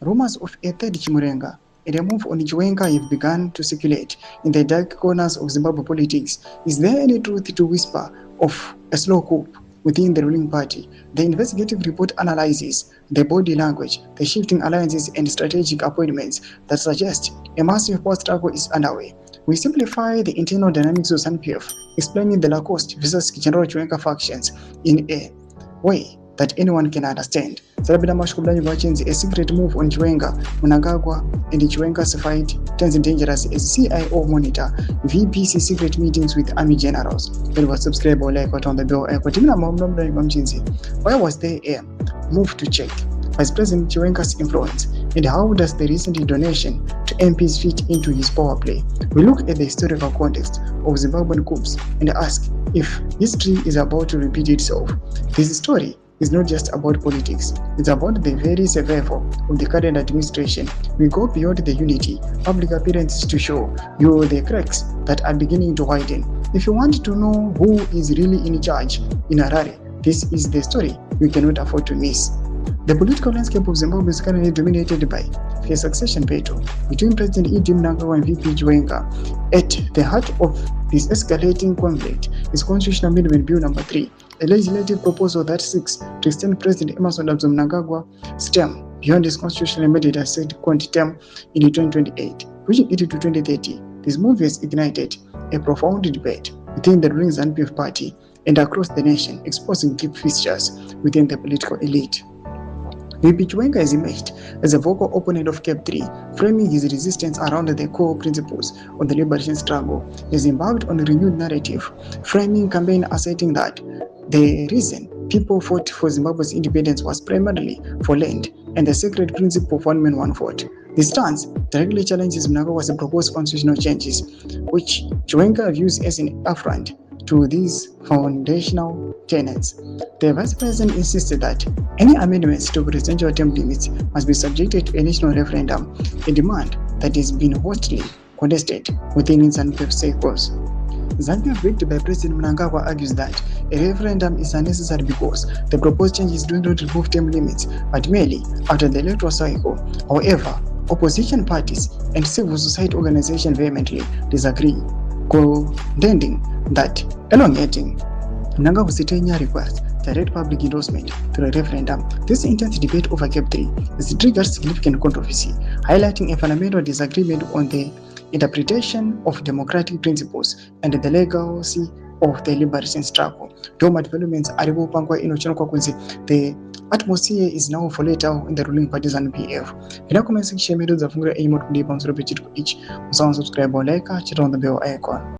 Rumors of a third Chimurenga and a move on Chiwenga have begun to circulate in the dark corners of Zimbabwe politics. Is there any truth to whisper of a slow coup within the ruling party? The investigative report analyzes the body language, the shifting alliances and strategic appointments that suggest a massive power struggle is underway. We simplify the internal dynamics of ZANU-PF, explaining the Lacoste versus General Chiwenga factions in a way that anyone can understand. A secret move on Chiwenga, mnangagwa, and Chiwenga's fight turns dangerous as CIO monitor VPC secret meetings with army generals. Subscribe or like on the bell. Why was there a move to check Vice President Chiwenga's influence, and how does the recent donation to MPs fit into his power play? We look at the historical context of Zimbabwean coups and ask if history is about to repeat itself. This story is not just about politics, it's about the very survival of the current administration. We go beyond the unity, public appearances to show you the cracks that are beginning to widen. If you want to know who is really in charge in Harare, this is the story you cannot afford to miss. The political landscape of Zimbabwe is currently dominated by a succession battle between President Mnangagwa and VP Chiwenga. At the heart of this escalating conflict is Constitutional Amendment Bill No. 3, a legislative proposal that seeks to extend President Mnangagwa's term beyond his constitutional mandate second term in 2028, pushing it to 2030. This move has ignited a profound debate within the ruling ZANU-PF party and across the nation, exposing deep fissures within the political elite. VP Chiwenga has emerged as a vocal opponent of CAP 3, framing his resistance around the core principles of the liberation struggle. He has embarked on a renewed narrative, framing campaign asserting that the reason people fought for Zimbabwe's independence was primarily for land and the sacred principle of one man, one vote. This stance directly challenges Mnangagwa's proposed constitutional changes, which Chiwenga views as an affront to these foundational tenets. The Vice President insisted that any amendments to presidential term limits must be subjected to a national referendum, a demand that has been hotly contested within ZANU-PF circles. ZANU-PF, backed by President Mnangagwa, argues that a referendum is unnecessary because the proposed changes do not remove term limits, but merely after the electoral cycle. However, opposition parties and civil society organizations vehemently disagree, contending that elongating Mnangagwa's 10-year request direct public endorsement through a referendum. This intense debate over CAP 3 has triggered significant controversy, highlighting a fundamental disagreement on the interpretation of democratic principles and the legacy of the liberation struggle. Doma developments are the atmosphere is now volatile in the ruling party ZANU-PF. In the comment section, subscribe or like, on the bell icon.